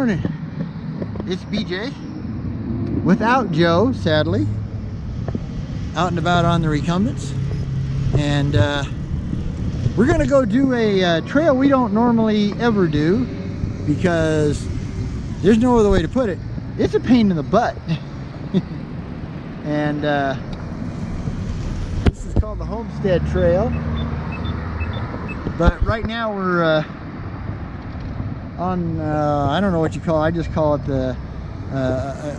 morning. It's BJ without Joe, sadly, out and about on the Recumbents, and we're gonna go do a trail we don't normally ever do because there's no other way to put it. It's a pain in the butt. And this is called the Homestead Trail, but right now we're on I don't know what you call it. I just call it the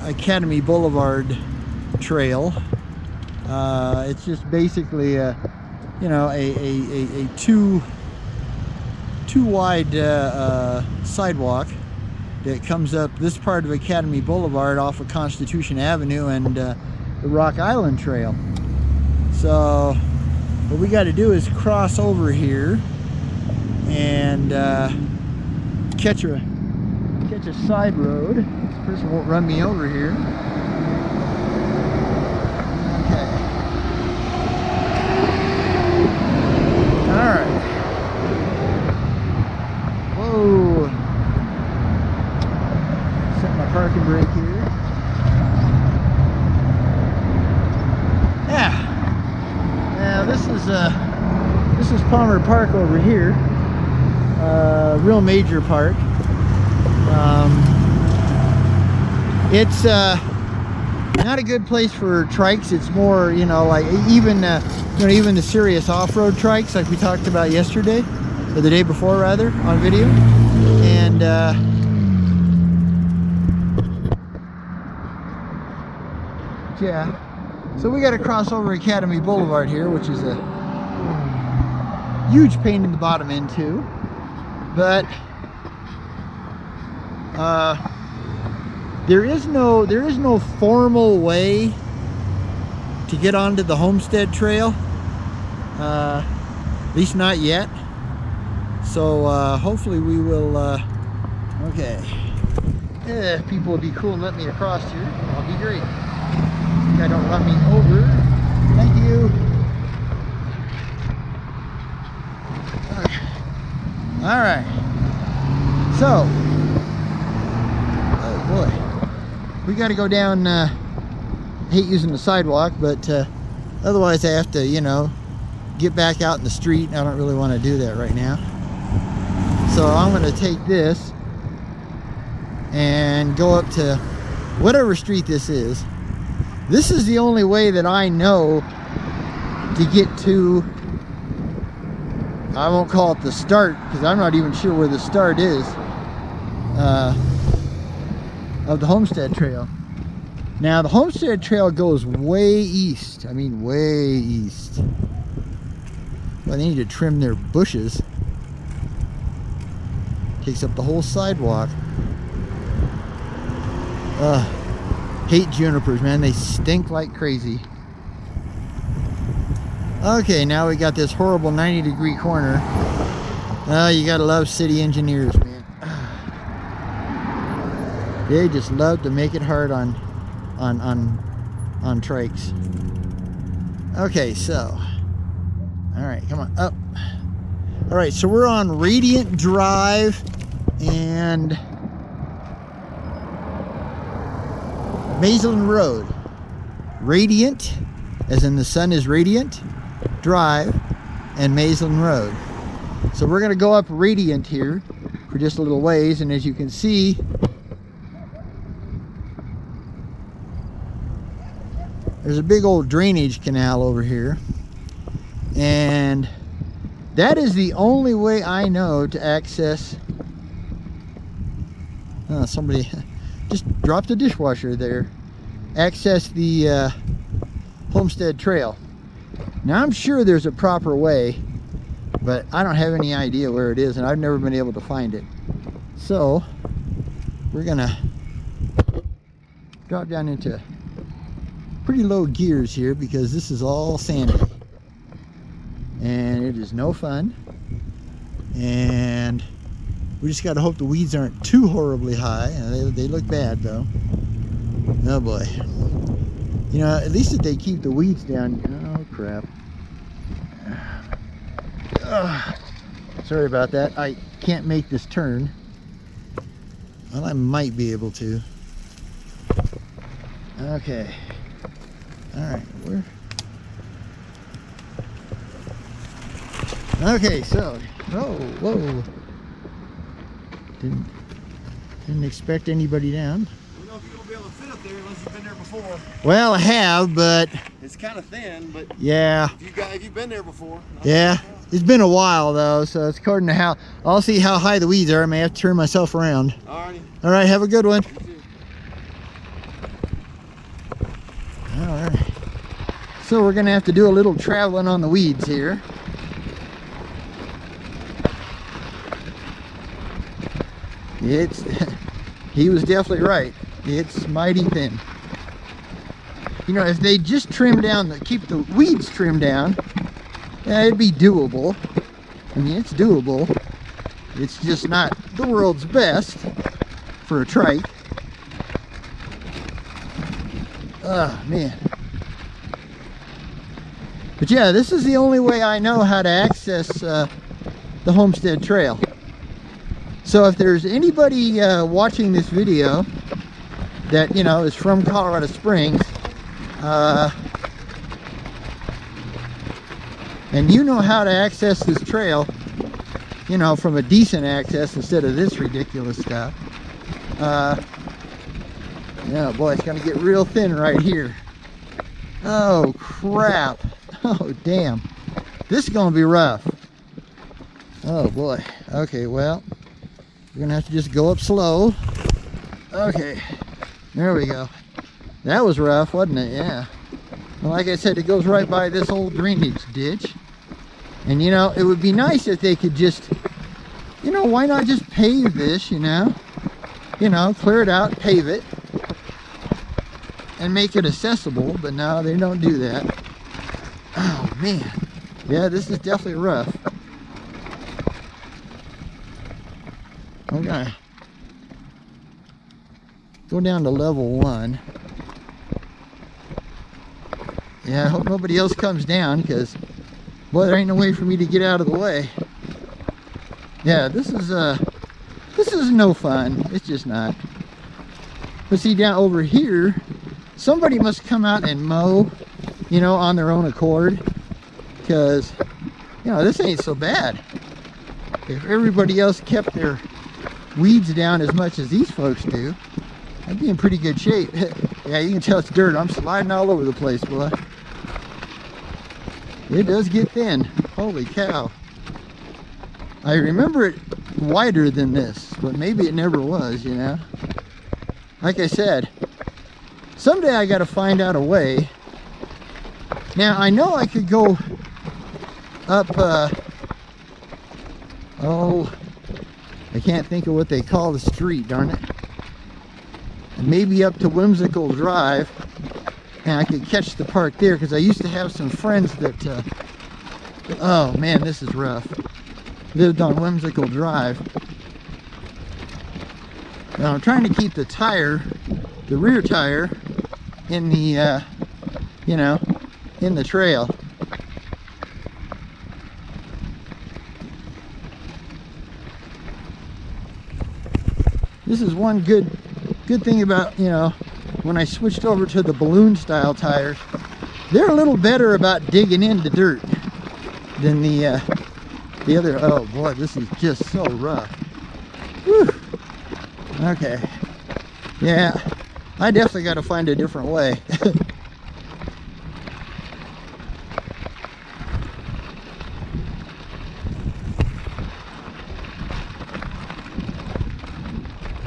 Academy Boulevard Trail. It's just basically a two wide sidewalk that comes up this part of Academy Boulevard off of Constitution Avenue and the Rock Island Trail. So what we got to do is cross over here and catch a side road. This person won't run me over here. Okay. All right. Whoa. Set my parking brake here. Yeah. Now this is Palmer Park over here. Real major park. It's not a good place for trikes. It's more, like even the serious off-road trikes like we talked about yesterday, or the day before rather, on video. And yeah, so we got to cross over Academy Boulevard here, which is a huge pain in the bottom end too. But there is no formal way to get onto the Homestead Trail, at least not yet. So hopefully we will. Okay, yeah, if people would be cool and let me across here, I'll be great. I don't run me over. Thank you. Okay. All right. So, oh boy, we got to go down. I hate using the sidewalk, but otherwise I have to, get back out in the street. I don't really want to do that right now. So I'm going to take this and go up to whatever street this is. This is the only way that I know to get to, I won't call it the start because I'm not even sure where the start is of the Homestead Trail. Now the Homestead Trail goes way east. I mean way east. Well, they need to trim their bushes. Takes up the whole sidewalk. Hate junipers, man. They stink like crazy. Okay, now we got this horrible 90-degree corner. Oh, you gotta love city engineers, man. They just love to make it hard on trikes. Okay, so, all right, come on up. All right, so we're on Radiant Drive and Maisland Road. Radiant, as in the sun is radiant, Drive, and Maisland Road. So we're going to go up Radiant here for just a little ways, and as you can see, there's a big old drainage canal over here, and that is the only way I know to access. Somebody just dropped a dishwasher there. Access the Homestead Trail. Now I'm sure there's a proper way, but I don't have any idea where it is, and I've never been able to find it. So we're gonna drop down into pretty low gears here because this is all sandy and it is no fun, and we just got to hope the weeds aren't too horribly high. They look bad though. Oh boy. At least if they keep the weeds down. Oh crap. Sorry about that. I can't make this turn. Well, I might be able to. Okay. Alright, okay, so, whoa. Didn't expect anybody down. I don't know if you're gonna be able to fit up there unless you've been there before. Well, I have, but it's kind of thin, but yeah. If you've been there before. Yeah, it's been a while though, so it's according to how I'll see how high the weeds are. I may have to turn myself around. Alrighty. All right, have a good one. You too. All right. So we're gonna have to do a little traveling on the weeds here. He was definitely right. It's mighty thin. You know, if they just trim down, keep the weeds trimmed down, yeah, it'd be doable. I mean, it's doable. It's just not the world's best for a trike. Oh, man. But yeah, this is the only way I know how to access the Homestead Trail. So if there's anybody watching this video that, you know, is from Colorado Springs, and you know how to access this trail, you know, from a decent access instead of this ridiculous stuff. Yeah, boy, it's gonna get real thin right here. Oh crap. Oh damn. This is gonna be rough. Oh boy. Okay, well, we're gonna have to just go up slow. Okay, there we go. That was rough, wasn't it? Yeah. Well, like I said, it goes right by this old drainage ditch. And you know, it would be nice if they could just, you know, why not just pave this, you know? You know, clear it out, pave it, and make it accessible, but no, they don't do that. Oh man. Yeah, this is definitely rough. Okay. Go down to level 1. Yeah, I hope nobody else comes down, because boy, there ain't no way for me to get out of the way. Yeah, this is no fun. It's just not. But see, down over here, somebody must come out and mow, you know, on their own accord, because, you know, this ain't so bad. If everybody else kept their weeds down as much as these folks do, I'd be in pretty good shape. Yeah, you can tell it's dirt. I'm sliding all over the place, boy. It does get thin. Holy cow. I remember it wider than this, but maybe it never was, you know. Like I said, someday I got to find out a way. Now, I know I could go up, oh, I can't think of what they call the street, darn it. And maybe up to Whimsical Drive, and I could catch the park there, because I used to have some friends that, oh man, this is rough, lived on Whimsical Drive. Now I'm trying to keep the tire, the rear tire, in the, you know, in the trail. This is one good thing about, you know, when I switched over to the balloon style tires, they're a little better about digging into dirt than the other. Oh boy, this is just so rough. Whew. Okay, yeah, I definitely got to find a different way.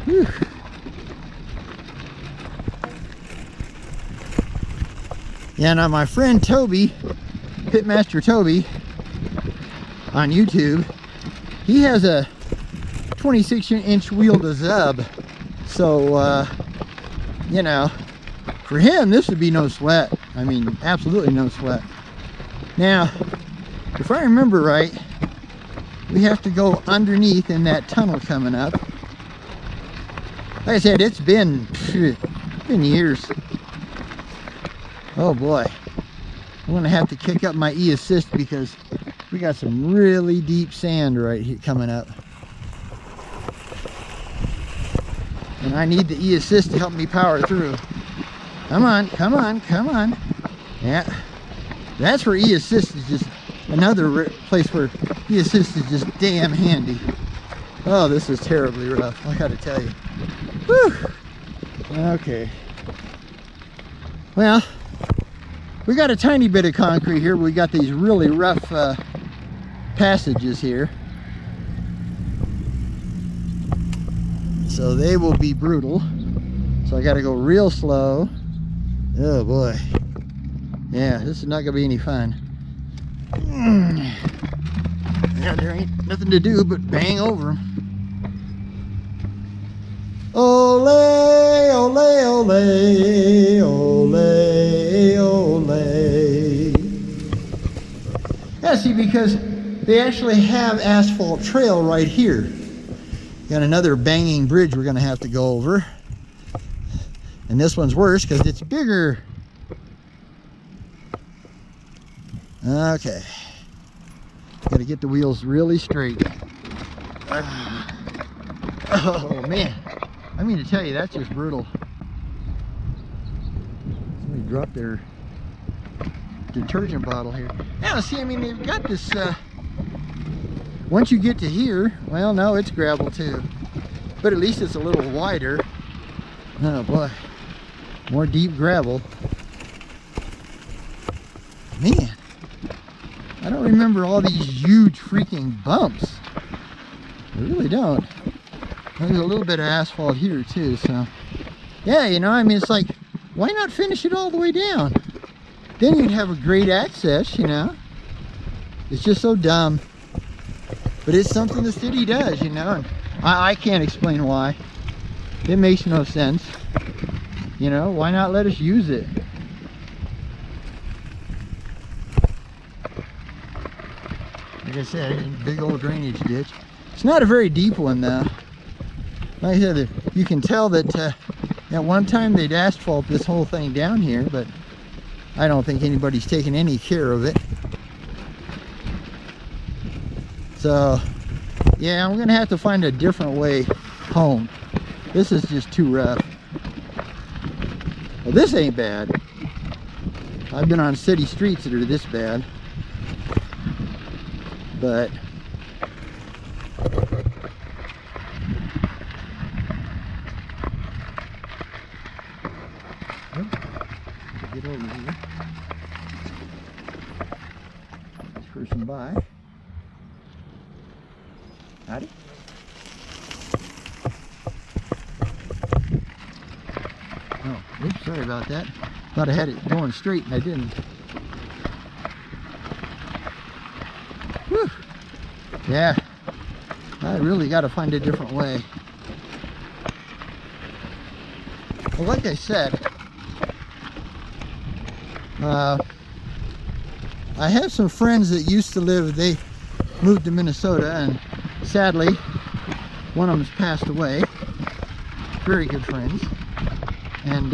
Whew. Yeah, now my friend Toby, Pitmaster Toby, on YouTube, he has a 26-inch wheel to Zub. So, you know, for him, this would be no sweat. I mean, absolutely no sweat. Now, if I remember right, we have to go underneath in that tunnel coming up. Like I said, it's been years. Oh boy, I'm gonna have to kick up my e-assist because we got some really deep sand right here coming up. and I need the e-assist to help me power through. Come on, come on, come on. Yeah, that's where e-assist is just another place where e-assist is just damn handy. Oh, this is terribly rough, I gotta tell you. Whew. Okay. Well, we got a tiny bit of concrete here. We got these really rough passages here. So they will be brutal. So I gotta go real slow. Oh boy. Yeah, this is not gonna be any fun. Yeah, there ain't nothing to do but bang over them. Ole, ole, ole, ole, ole. Yeah, see, because they actually have asphalt trail right here. Got another banging bridge we're gonna have to go over. And this one's worse because it's bigger. Okay. Gotta get the wheels really straight. Oh man. I mean to tell you, that's just brutal. Somebody dropped their detergent bottle here. Now, see, I mean, they've got this, once you get to here, well, no, it's gravel too. But at least it's a little wider. Oh boy, more deep gravel. Man, I don't remember all these huge freaking bumps. I really don't. There's a little bit of asphalt here too, so yeah, you know, I mean, it's like, why not finish it all the way down? Then you'd have a great access, you know. It's just so dumb, but it's something the city does, you know, and I can't explain why. It makes no sense, you know. Why not let us use it? Like I said, big old drainage ditch. It's not a very deep one though. Like I said, you can tell that at one time they'd asphalt this whole thing down here, but I don't think anybody's taken any care of it. So, yeah, I'm gonna have to find a different way home. This is just too rough. Well, this ain't bad. I've been on city streets that are this bad. But get over here. This person by. Howdy. Oh, oops, sorry about that. Thought I had it going straight and I didn't. Whew. Yeah, I really got to find a different way. Well, like I said, I have some friends that used to live, they moved to Minnesota, and sadly, one of them's passed away. Very good friends. And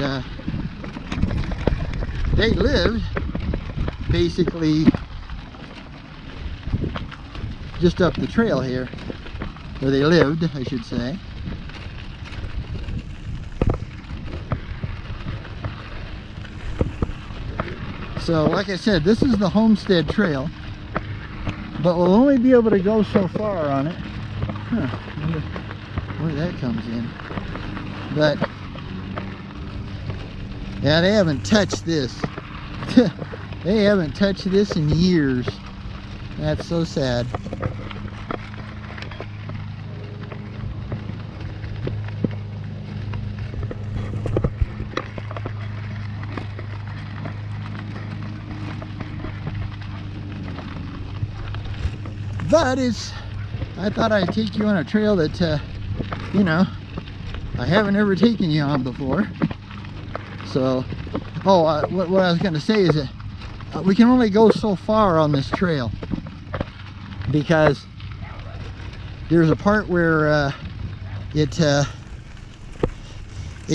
they lived basically just up the trail here, where they lived, I should say. So, like I said, this is the Homestead Trail, but we'll only be able to go so far on it. Huh, I wonder where that comes in. But, yeah, they haven't touched this. They haven't touched this in years. That's so sad. But I thought I'd take you on a trail that, you know, I haven't ever taken you on before. So, what I was going to say is that we can only go so far on this trail, because there's a part where it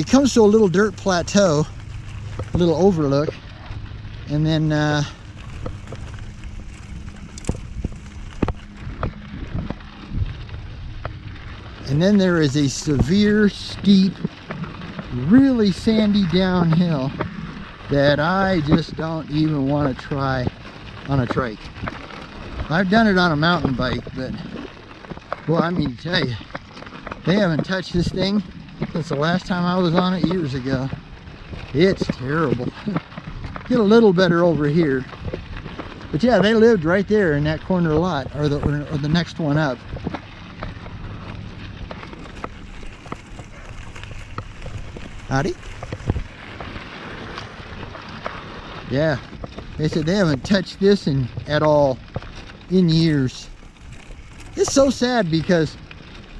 comes to a little dirt plateau, a little overlook, and then And then there is a severe, steep, really sandy downhill that I just don't even want to try on a trike. I've done it on a mountain bike, but well, I mean to tell you, they haven't touched this thing since the last time I was on it years ago. It's terrible. Get a little better over here. But yeah, they lived right there in that corner lot, or the next one up. Howdy. Yeah, they said they haven't touched this at all in years. It's so sad because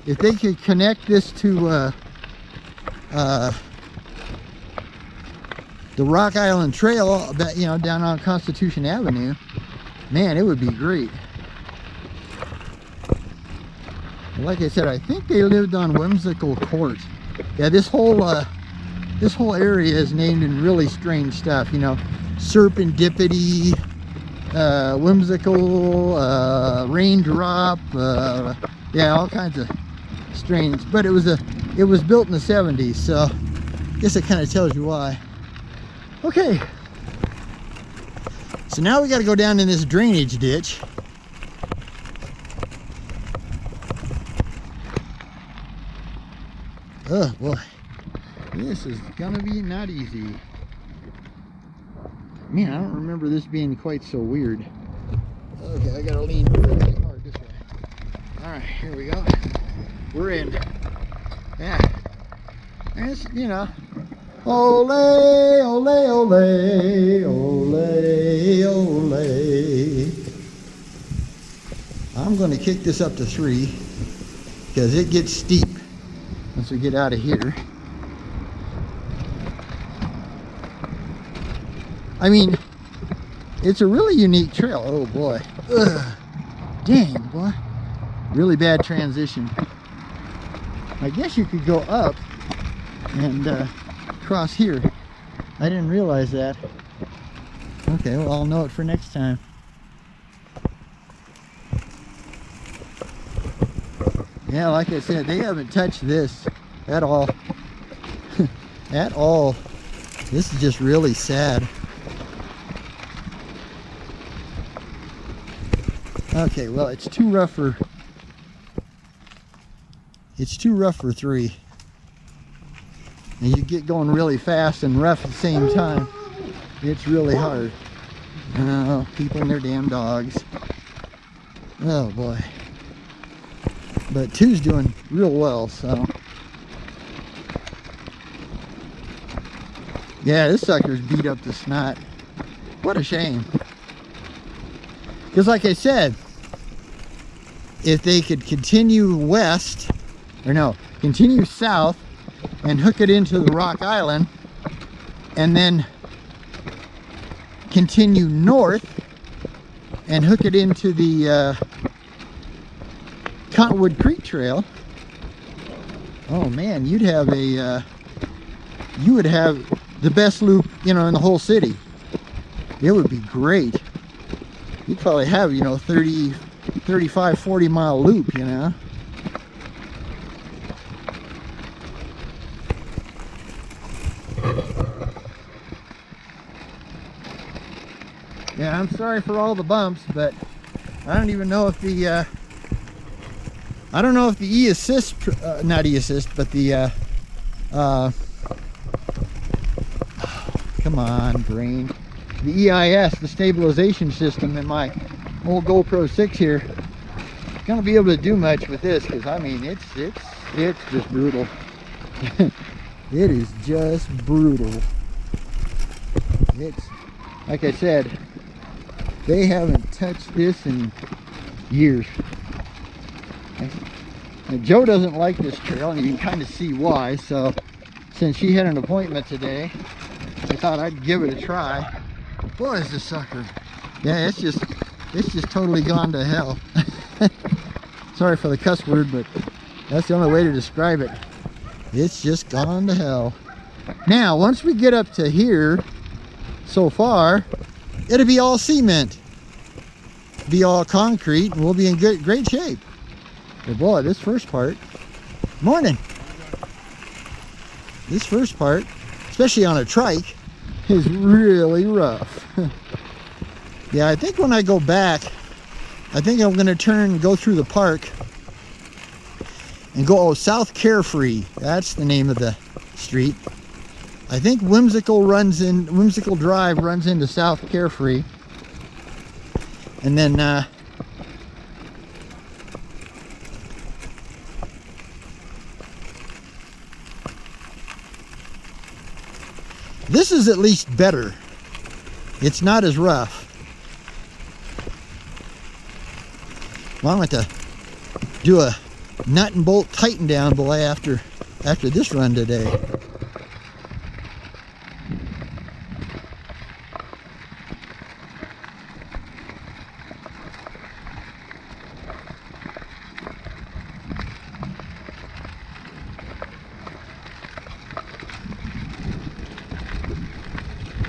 if they could connect this to the Rock Island Trail, you know, down on Constitution Avenue, man, it would be great. Like I said, I think they lived on Whimsical Court. Yeah, this whole area is named in really strange stuff, you know, Serendipity, Whimsical, Raindrop, yeah, all kinds of strange. But it was built in the 70s, so I guess it kind of tells you why. Okay, so now we got to go down in this drainage ditch. Oh boy, this is gonna be not easy. Man, I don't remember this being quite so weird. Okay, I gotta lean really hard this way. All right, here we go. We're in. Yeah, and it's, you know, ole, ole, ole, ole, ole. I'm going to kick this up to 3 because it gets steep once we get out of here. I mean, it's a really unique trail. Oh boy. Ugh. Dang, boy. Really bad transition. I guess you could go up and cross here. I didn't realize that. Okay, well, I'll know it for next time. Yeah, like I said, they haven't touched this at all. At all. This is just really sad. Okay, well, it's too rough for 3. And you get going really fast and rough at the same time. It's really hard. Oh, people and their damn dogs. Oh boy. But 2's doing real well, so. Yeah, this sucker's beat up to snot. What a shame. Because like I said, if they could continue west, or no, continue south, and hook it into the Rock Island, and then continue north and hook it into the Cottonwood Creek Trail, oh man, you would have the best loop, you know, in the whole city. It would be great. You'd probably have, you know, 30, 35, 40 mile loop, you know. Yeah, I'm sorry for all the bumps, but I don't even know if the I don't know if the e-assist, not e-assist, but the come on, brain, the EIS, the stabilization system in my old GoPro 6 here, gonna be able to do much with this, because I mean it's just brutal. It is just brutal. It's like I said, they haven't touched this in years. Now, Joe doesn't like this trail, and you can kind of see why. So since she had an appointment today, I thought I'd give it a try. Boy, is this sucker. Yeah, it's just totally gone to hell. Sorry for the cuss word, but that's the only way to describe it. It's just gone to hell. Now, once we get up to here, so far, it'll be all cement, be all concrete, and we'll be in great shape. But boy, this first part, Morning. This first part, especially on a trike, is really rough. Yeah, I think when I go back, I think I'm going to go through the park and go South Carefree. That's the name of the street. I think Whimsical Drive runs into South Carefree. And then this is at least better. It's not as rough. Well, I'm going to do a nut and bolt tighten down boy after this run today.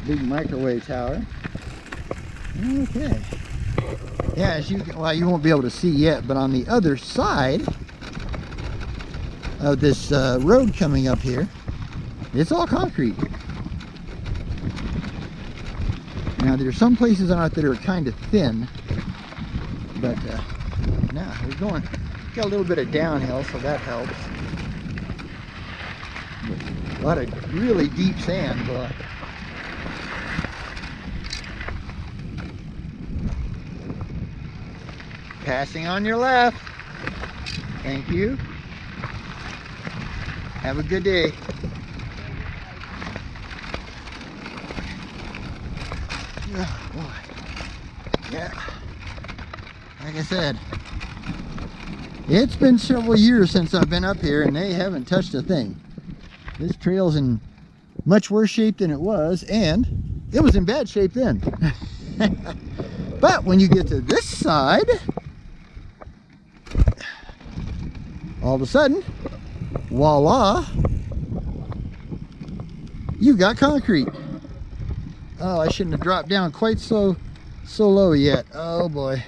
Big microwave tower. Okay. Yeah, as you won't be able to see yet, but on the other side of this road coming up here, it's all concrete. Now there's some places on it that are kind of thin, but now we're got a little bit of downhill, so that helps. A lot of really deep sand, boy. Passing on your left. Thank you. Have a good day. Oh, boy. Yeah. Like I said, it's been several years since I've been up here and they haven't touched a thing. This trail's in much worse shape than it was, and it was in bad shape then. But when you get to this side, all of a sudden, voila, you got concrete. Oh, I shouldn't have dropped down quite so low yet. Oh boy.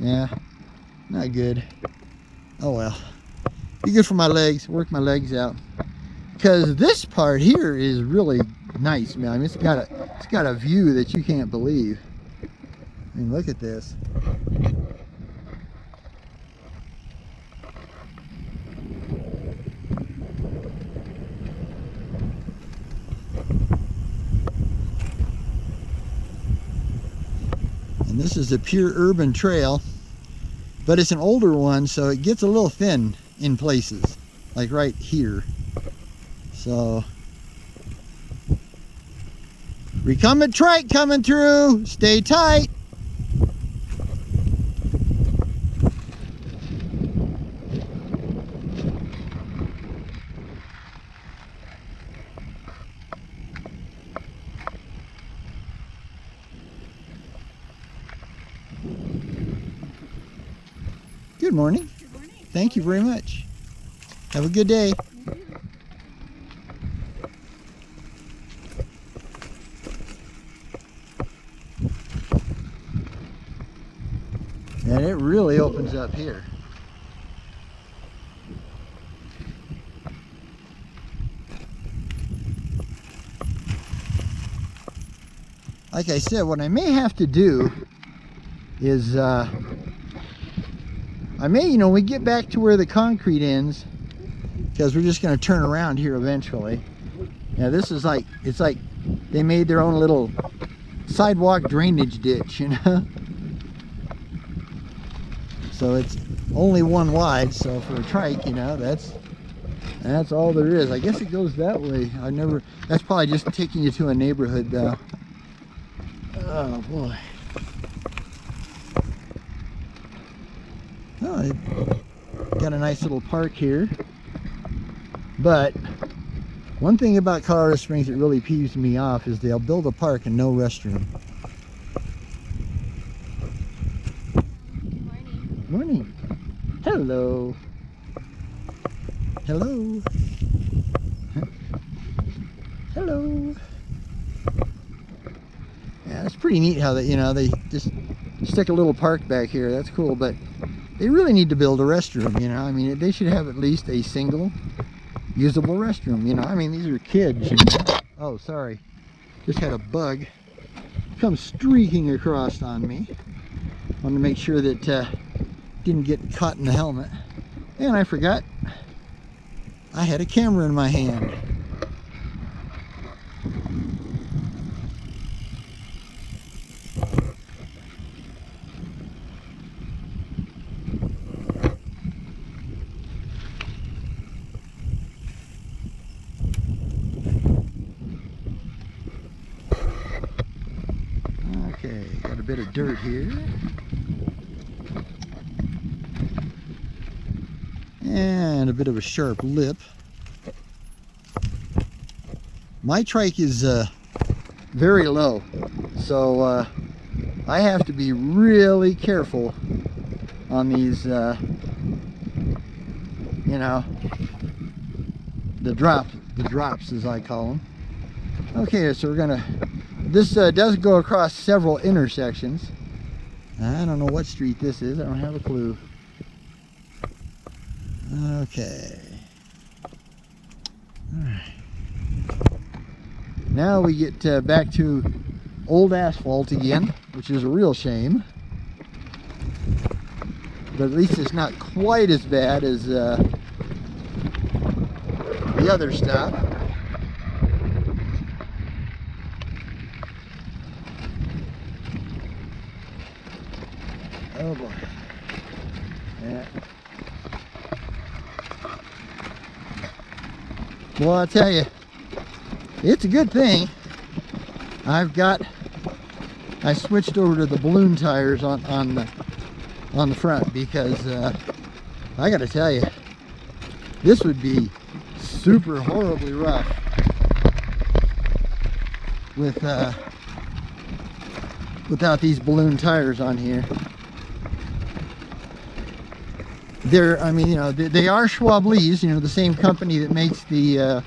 Yeah, not good. Oh well. Be good for my legs, work my legs out. Because this part here is really nice, man. I mean, it's got a view that you can't believe. I mean, look at this. And this is a pure urban trail, but it's an older one, so it gets a little thin in places, like right here. So, recumbent trike coming through. Stay tight. Good morning. Good morning. Thank you very much. Have a good day. And it really opens up here. Like I said, what I may have to do is I may, we get back to where the concrete ends, because we're just going to turn around here eventually. Now this is like, it's like they made their own little sidewalk drainage ditch, So it's only one wide, so for a trike, that's all there is. I guess it goes that way. That's probably just taking you to a neighborhood though. Oh boy. Oh, they've got a nice little park here. But one thing about Colorado Springs that really peeves me off is they'll build a park and no restroom. Morning. Morning. Hello. Hello. Hello. Yeah, it's pretty neat how they, they just stick a little park back here. That's cool, but they really need to build a restroom, you know. I mean, they should have at least a single usable restroom, you know. I mean, these are kids. Oh, sorry. Just had a bug come streaking across on me. Wanted to make sure that didn't get caught in the helmet. And I forgot I had a camera in my hand. Okay, got a bit of dirt here. And a bit of a sharp lip. My trike is very low, so I have to be really careful on these, you know, the drops as I call them. Okay, so we're gonna, this does go across several intersections. I don't know what street this is, I don't have a clue. Okay. All right. Now we get back to old asphalt again, which is a real shame. But at least it's not quite as bad as the other stuff. Oh boy. Yeah. Well, I'll tell you, it's a good thing I switched over to the balloon tires on the front, because I gotta tell you, this would be super horribly rough with without these balloon tires on here. They're, I mean, you know, they are Schwab-Lees, you know, the same company that makes the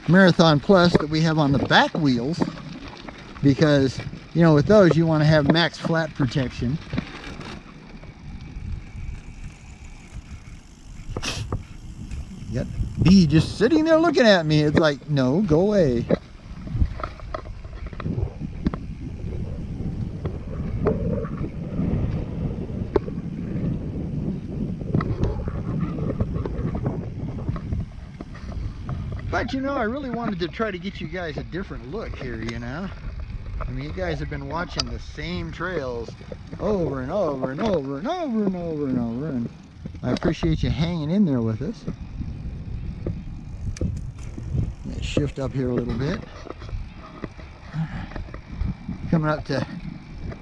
Marathon Plus that we have on the back wheels, because, you know, with those you want to have max flat protection. You got B just sitting there looking at me. It's like, no, go away. But you know, I really wanted to try to get you guys a different look here, you know. I mean, you guys have been watching the same trails over and over and over and over and over and over, and I appreciate you hanging in there with us. Let's shift up here a little bit. Coming up to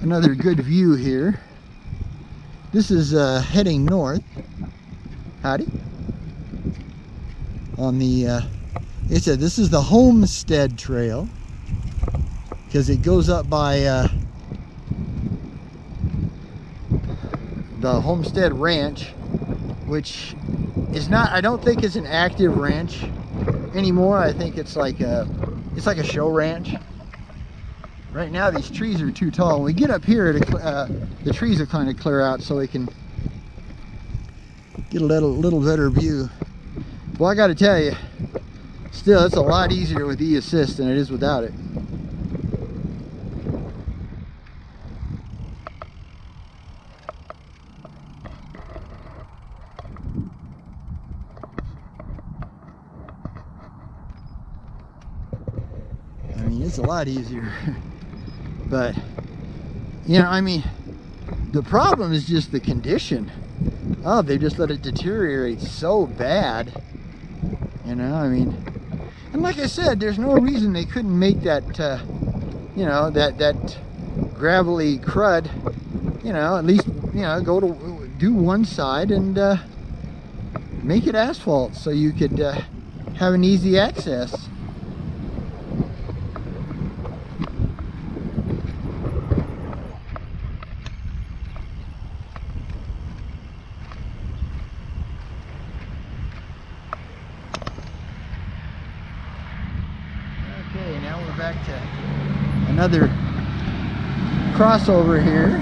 another good view here. This is heading north. Howdy. On the it said this is the Homestead Trail, because it goes up by the Homestead Ranch, which is not, I don't think it's an active ranch anymore. I think it's like a show ranch. Right now these trees are too tall. When we get up here, the trees will kind of clear out so we can get a little better view. Well, I got to tell you, still, it's a lot easier with e-assist than it is without it. I mean, it's a lot easier. But, you know, I mean, the problem is just the condition. Oh, they just let it deteriorate so bad. You know, I mean, and like I said, there's no reason they couldn't make that, you know, that gravelly crud, you know, at least, you know, do one side and make it asphalt so you could have an easy access. Back to another crossover here.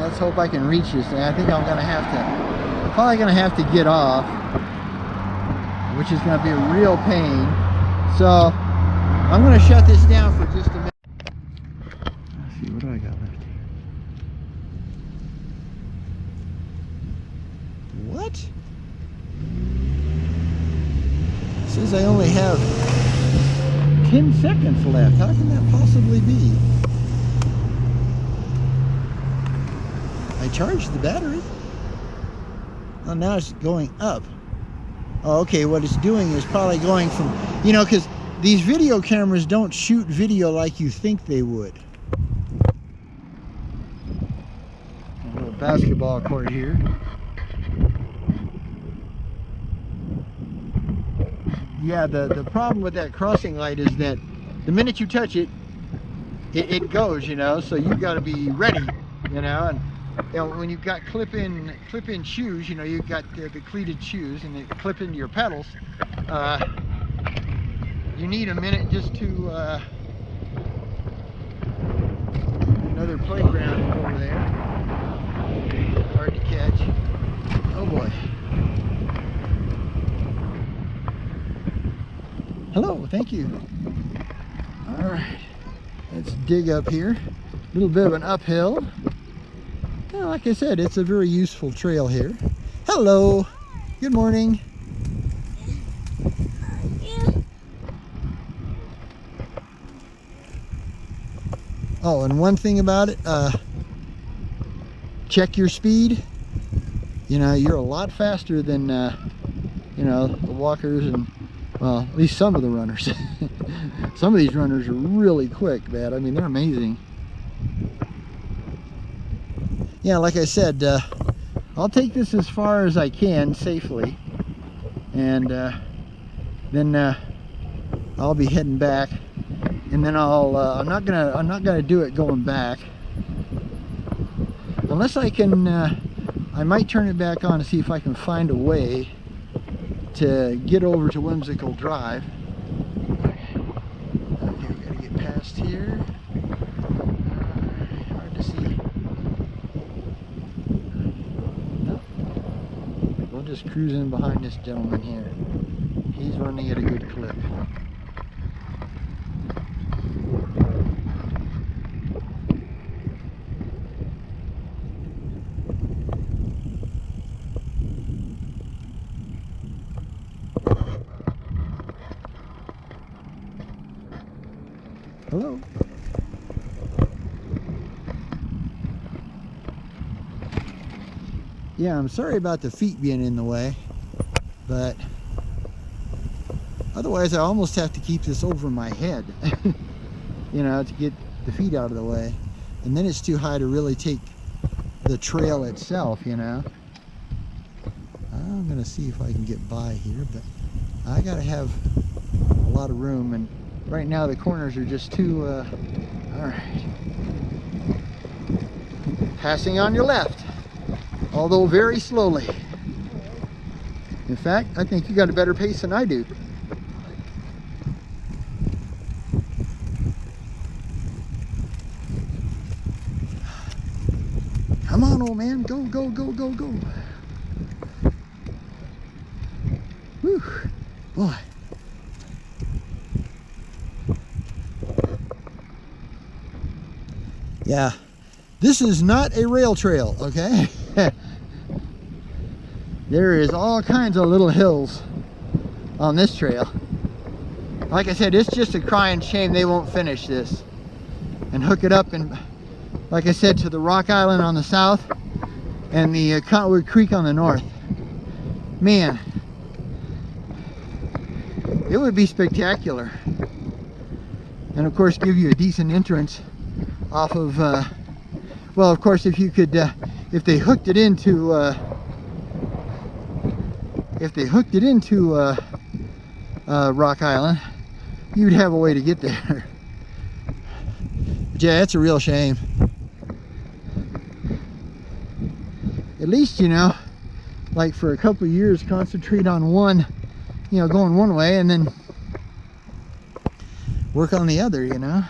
let's hope I can reach this thing. I think I'm gonna have to, probably gonna have to get off, which is gonna be a real pain. So I'm gonna shut this down for just a minute. Let's see, what do I got left here? What? It says I only have 10 seconds left. How can that possibly be? I charged the battery. Oh, now it's going up. Oh, okay, what it's doing is probably going from, you know, because these video cameras don't shoot video like you think they would. A little basketball court here. Yeah, the problem with that crossing light is that the minute you touch it, it goes, you know, so you've got to be ready, you know, and you know, when you've got clip-in shoes, you know, you've got the cleated shoes and they clip into your pedals, you need a minute just to, another playground over there, hard to catch. Oh boy. Hello, thank you. All right, let's dig up here. A little bit of an uphill. Yeah, like I said, it's a very useful trail here. Hello, good morning. Oh, and one thing about it, check your speed. You know, you're a lot faster than, you know, the walkers and, well, at least some of the runners. Some of these runners are really quick, man. I mean, they're amazing. Yeah, like I said, I'll take this as far as I can safely, and then I'll be heading back, and then I'm not gonna do it going back unless I can. I might turn it back on to see if I can find a way to get over to Whimsical Drive. Okay, we gotta get past here. Hard to see. No. We'll just cruise in behind this gentleman here. He's running at a good clip. Hello. Yeah, I'm sorry about the feet being in the way, but otherwise I almost have to keep this over my head, you know, to get the feet out of the way. And then it's too high to really take the trail itself, you know. I'm gonna see if I can get by here, but I gotta have a lot of room, and right now the corners are just too, all right. Passing on your left, although very slowly. In fact, I think you got a better pace than I do. Come on, old man, go, go, go, go, go. Whew, boy. Yeah, this is not a rail trail, okay? There is all kinds of little hills on this trail. Like I said, it's just a crying shame they won't finish this and hook it up, and like I said, to the Rock Island on the south and the Cottonwood Creek on the north. Man, it would be spectacular. And of course give you a decent entrance off of, well, of course, if you could, if they hooked it into, Rock Island, you'd have a way to get there. But yeah, it's a real shame. At least, you know, like for a couple of years, concentrate on one, you know, going one way, and then work on the other, you know.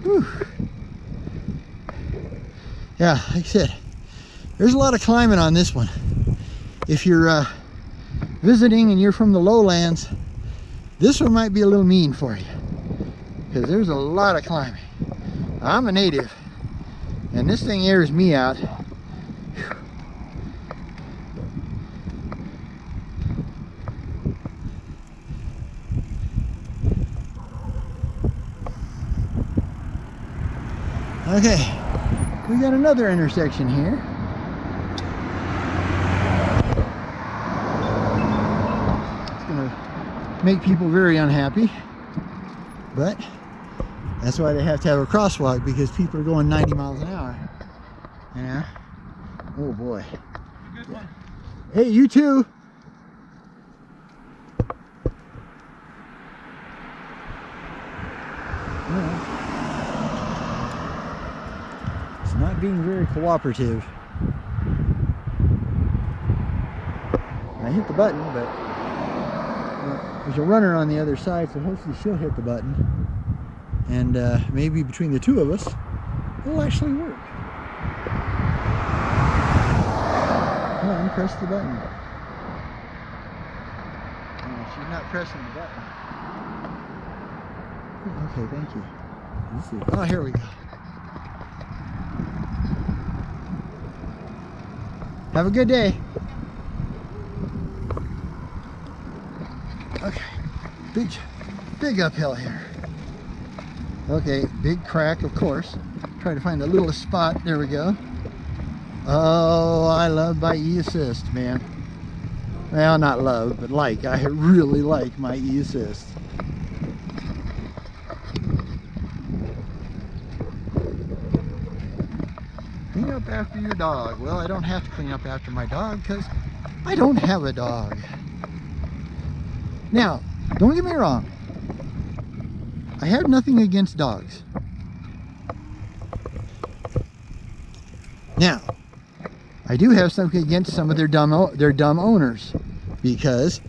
Whew. Yeah, like I said, there's a lot of climbing on this one. If you're visiting and you're from the lowlands, this one might be a little mean for you, because there's a lot of climbing. I'm a native, and this thing airs me out. Okay, we got another intersection here. It's gonna make people very unhappy, but that's why they have to have a crosswalk, because people are going 90 miles an hour. Yeah. Oh boy. Good one. Hey, you too. Yeah. It's not being very cooperative. I hit the button, but there's a runner on the other side, so hopefully she'll hit the button. And maybe between the two of us, it'll actually work. Come on, press the button. Oh, she's not pressing the button. Okay, thank you. Let's see. Oh, here we go. Have a good day. Okay, big uphill here. Okay, big crack, of course. Try to find the littlest spot. There we go. Oh, I love my e-assist, man. Well, not love, but like. I really like my e-assist. Clean up after your dog. Well, I don't have to clean up after my dog because I don't have a dog. Now, don't get me wrong. I have nothing against dogs. Now, I do have something against some of their dumb owners, because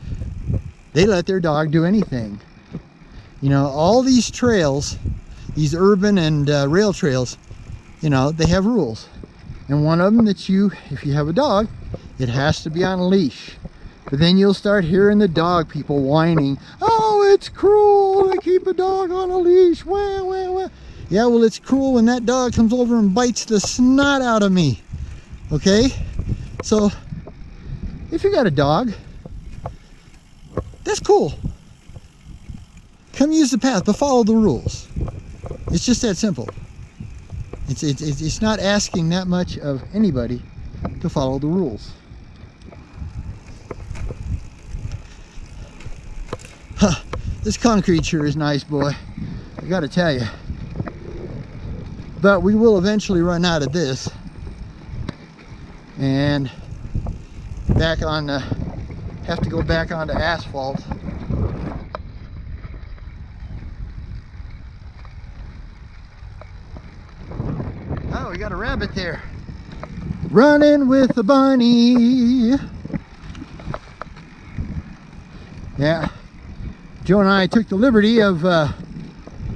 they let their dog do anything. You know, all these trails, these urban and rail trails, you know, they have rules. And one of them that if you have a dog, it has to be on a leash. But then you'll start hearing the dog people whining, oh, it's cruel to keep a dog on a leash. Wah, wah, wah. Yeah, well, it's cruel when that dog comes over and bites the snot out of me. Okay? So, if you got a dog, that's cool. Come use the path, but follow the rules. It's just that simple. It's not asking that much of anybody to follow the rules. Huh, this concrete sure is nice, boy. I gotta tell you. But we will eventually run out of this. And have to go back onto asphalt. Oh, we got a rabbit there. Running with the bunny. Yeah. Joe and I took the liberty of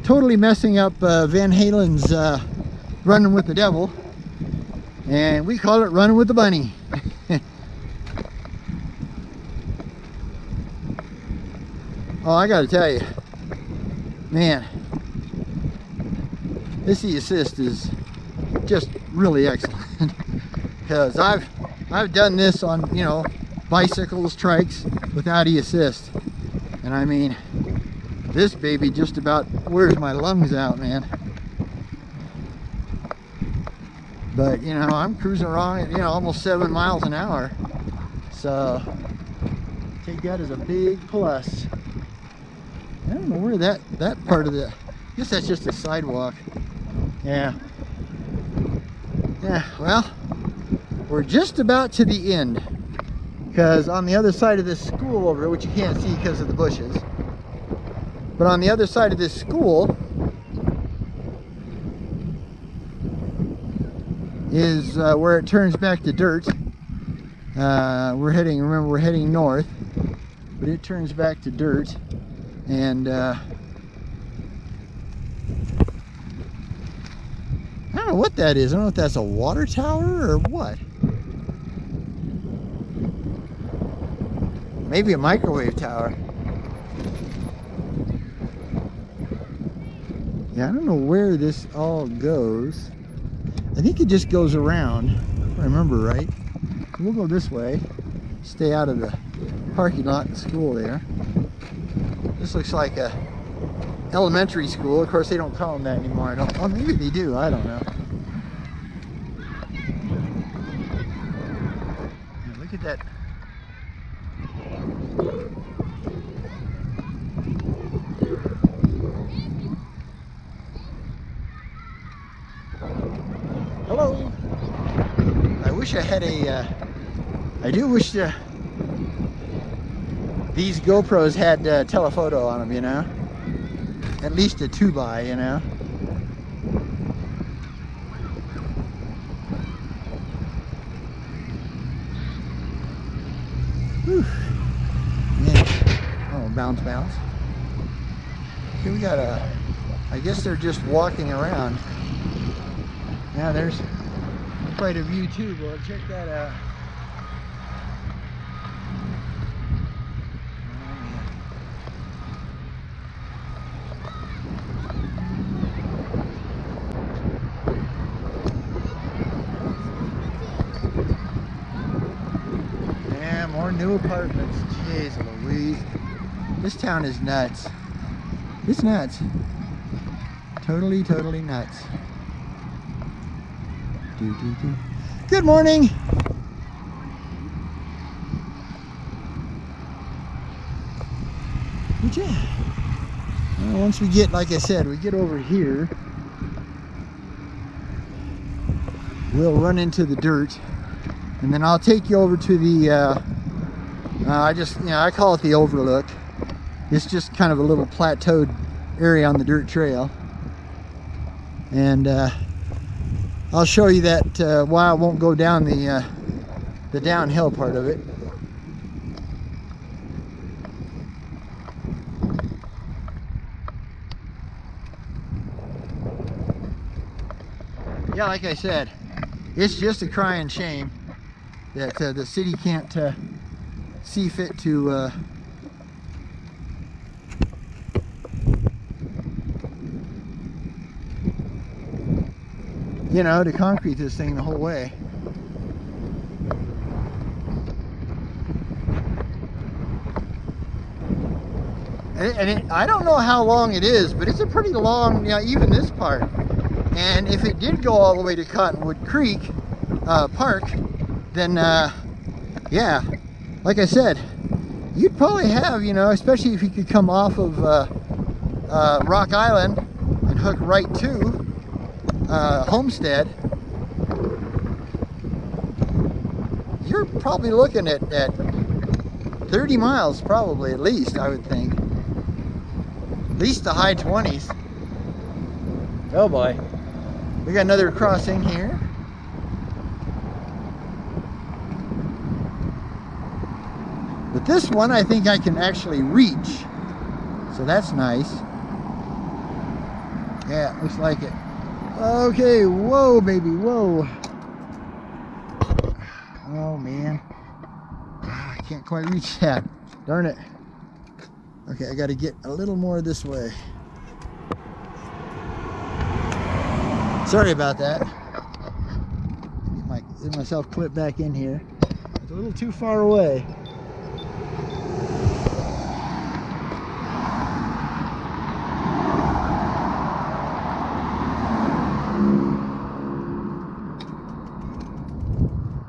totally messing up Van Halen's Running with the Devil, and we call it Running with the Bunny. Oh, I gotta tell you, man, this e-assist is just really excellent. Because I've done this on, you know, bicycles, trikes without e-assist. And I mean, this baby just about wears my lungs out, man. But, you know, I'm cruising around at, you know, almost 7 miles an hour. So, take that as a big plus. I don't know where that part of the, I guess that's just a sidewalk. Yeah. Yeah, well, we're just about to the end. Because on the other side of this school over here, which you can't see because of the bushes, but on the other side of this school is where it turns back to dirt. We're heading north, but it turns back to dirt. And I don't know know what that is. I don't know if that's a water tower or what. Maybe a microwave tower. Yeah, I don't know where this all goes. I think it just goes around, if I remember right. We'll go this way. Stay out of the parking lot at school there. This looks like a elementary school. Of course, they don't call them that anymore. Oh, maybe they do. I don't know. Yeah, look at that. Hello. I wish I had a. I do wish these GoPros had telephoto on them, you know. At least a 2x, you know. Whew. Yeah. Oh, bounce. Okay, we got I guess they're just walking around. Yeah, there's quite a view too, but check that out. Yeah, more new apartments. Jeez Louise. This town is nuts. It's nuts. Totally nuts. Good morning. Well, once we get, like I said, we get over here, we'll run into the dirt, and then I'll take you over to the I call it the Overlook. It's just kind of a little plateaued area on the dirt trail, and I'll show you that why I won't go down the downhill part of it. Yeah, like I said, it's just a crying shame that the city can't see fit to you know, to concrete this thing the whole way. I don't know how long it is, but it's a pretty long, you know, even this part. And if it did go all the way to Cottonwood Creek Park, then yeah, like I said, you'd probably have, you know, especially if you could come off of Rock Island and hook right to Homestead, you're probably looking at 30 miles probably, at least, I would think. At least the high 20s. Oh boy. We got another crossing here. But this one I think I can actually reach. So that's nice. Yeah, looks like it. Okay, whoa baby, whoa. Oh man. I can't quite reach that. Darn it. Okay, I gotta get a little more this way. Sorry about that. Get myself clipped back in here. It's a little too far away.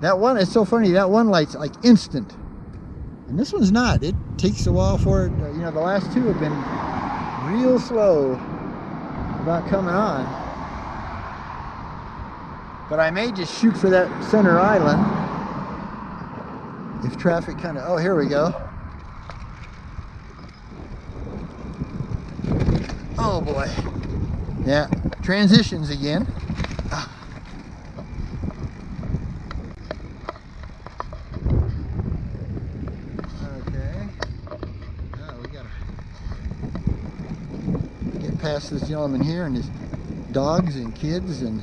That one is so funny. That one light's like instant, and this one's not. It takes a while for it. You know, the last two have been real slow about coming on. But I may just shoot for that center island if traffic kind of. Oh, here we go. Oh boy. Yeah, transitions again. Past this gentleman here and his dogs and kids, and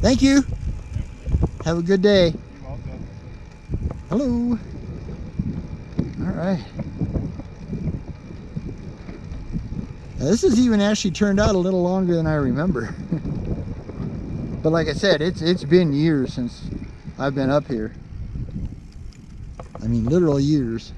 Thank you. Have a good day. You're welcome. Hello. All right. Now, this has even actually turned out a little longer than I remember. But like I said, it's been years since I've been up here. I mean, literal years.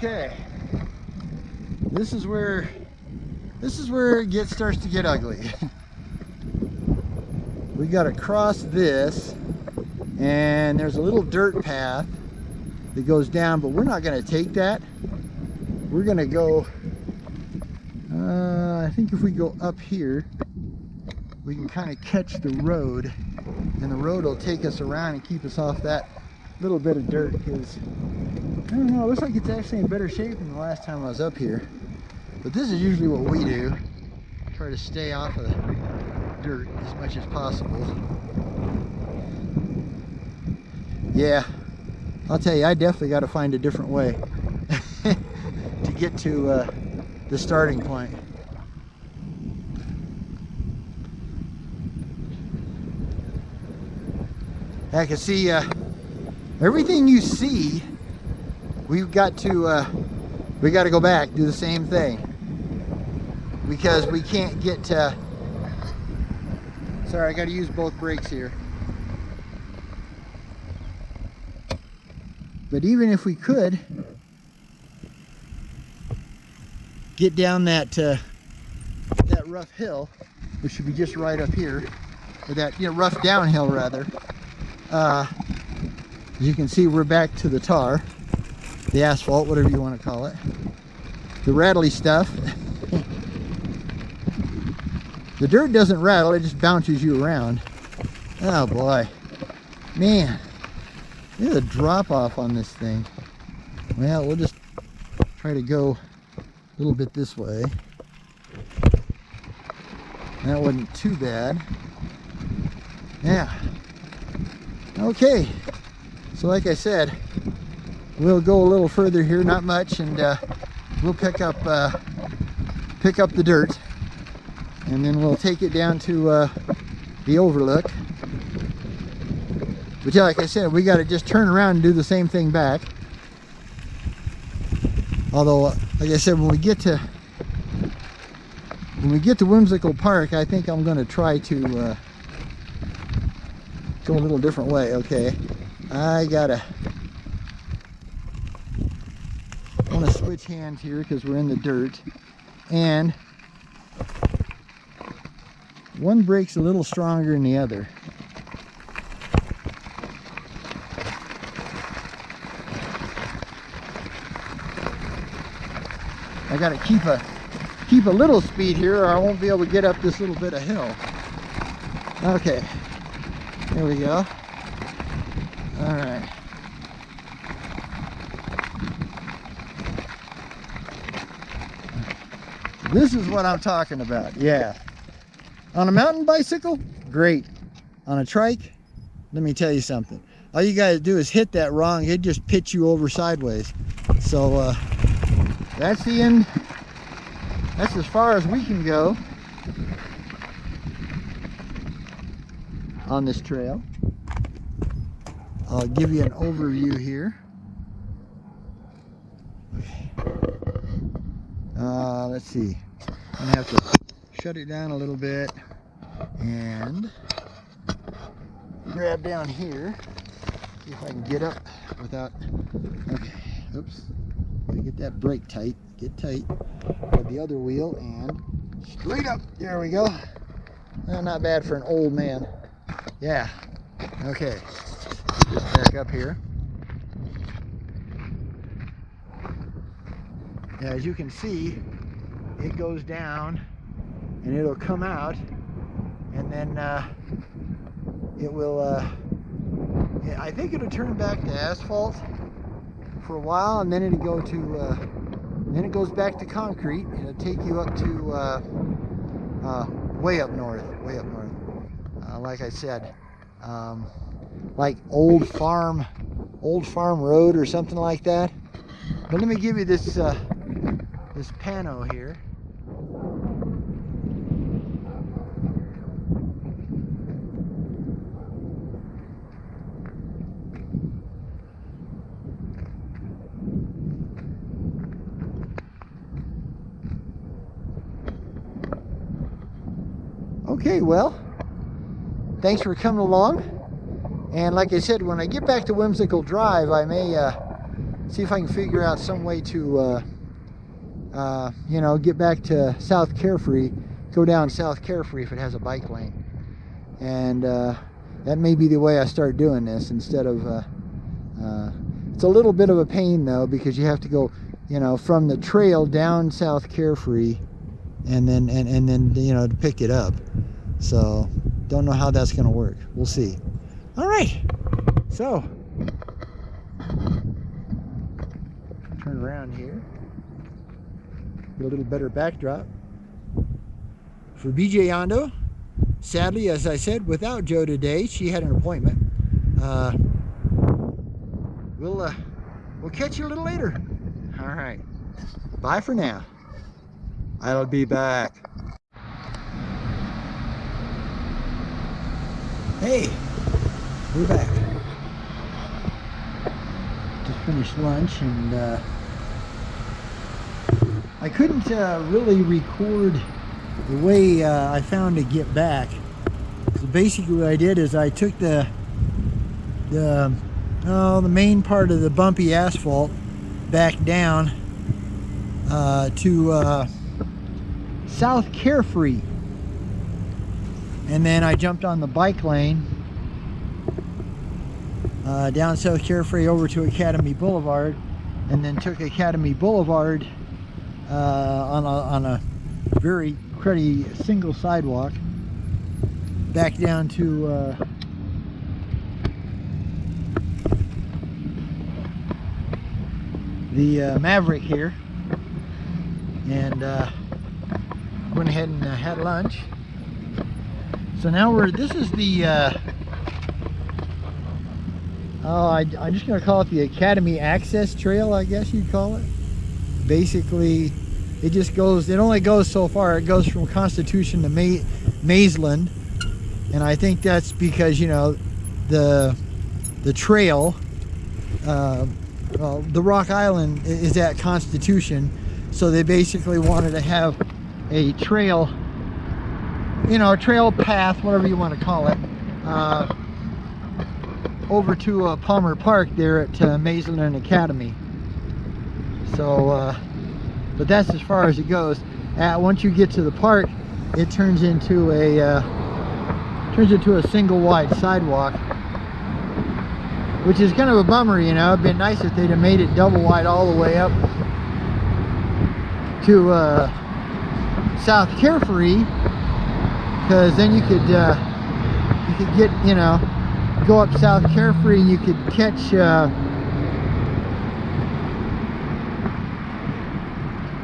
Okay, this is where it starts to get ugly. We got to cross this, and there's a little dirt path that goes down, but we're not going to take that. We're going to go, I think if we go up here, we can kind of catch the road, and the road will take us around and keep us off that little bit of dirt, because I don't know, it looks like it's actually in better shape than the last time I was up here. But this is usually what we do. Try to stay off of the dirt as much as possible. Yeah, I'll tell you, I definitely got to find a different way to get to the starting point. I can see everything you see. We've got to go back, do the same thing, because we can't get to, sorry, I got to use both brakes here. But even if we could get down that rough hill, which should be just right up here, or that, you know, rough downhill rather, as you can see, we're back to the tar. The asphalt, whatever you want to call it. The rattly stuff. The dirt doesn't rattle, it just bounces you around. Oh boy. Man. There's a drop off on this thing. Well, we'll just try to go a little bit this way. That wasn't too bad. Yeah. Okay. So like I said, we'll go a little further here, not much, and we'll pick up the dirt, and then we'll take it down to the Overlook. But yeah, like I said, we got to just turn around and do the same thing back. Although, like I said, when we get to Whimsical Park, I think I'm going to try to go a little different way. Okay, I want to switch hands here because we're in the dirt, and one brake's a little stronger than the other. I got to keep a little speed here, or I won't be able to get up this little bit of hill. Okay, there we go. All right. This is what I'm talking about. Yeah. On a mountain bicycle, great. On a trike, let me tell you something. All you guys do is hit that wrong, it just pitch you over sideways. So that's the end. That's as far as we can go on this trail. I'll give you an overview here. Okay. Let's see. I'm gonna have to shut it down a little bit and grab down here. See if I can get up without. Okay. Oops. Gotta get that brake tight. Get tight. Grab the other wheel and straight up. There we go. Well, not bad for an old man. Yeah. Okay. Just back up here. Yeah, as you can see, it goes down and it'll come out, and then it will I think it'll turn back to asphalt for a while, and then it'll go to then it goes back to concrete. It'll take you up to way up north, like I said, like old farm road or something like that. But let me give you this this pano here. Okay, well, thanks for coming along. And like I said, when I get back to Whimsical Drive, I may see if I can figure out some way to, you know, get back to South Carefree, go down South Carefree if it has a bike lane. And that may be the way I start doing this instead of, it's a little bit of a pain though, because you have to go, you know, from the trail down South Carefree and then, you know, to pick it up. So, don't know how that's going to work. We'll see. All right. So, turn around here. Get a little better backdrop. For BJ Yondo, sadly, as I said, without Joe today, she had an appointment. We'll catch you a little later. All right. Bye for now. I'll be back. Hey, we're back. Just finished lunch, and I couldn't really record the way I found to get back. So basically what I did is I took the main part of the bumpy asphalt back down to South Carefree. And then I jumped on the bike lane down South Carefree over to Academy Boulevard, and then took Academy Boulevard on a very cruddy single sidewalk back down to the Maverick here, and went ahead and had lunch. So now this is the, I'm just going to call it the Academy Access Trail, I guess you'd call it. Basically, it only goes so far. It goes from Constitution to Maysland. And I think that's because, you know, the trail, well, the Rock Island is at Constitution. So they basically wanted to have a trail, you know, a trail path, whatever you want to call it, over to Palmer Park there at Maysland and Academy. So, but that's as far as it goes. Once you get to the park, it turns into a single wide sidewalk, which is kind of a bummer, you know. It'd been nice if they'd have made it double wide all the way up to South Carefree, because then you could get, you know, go up South Carefree and you could catch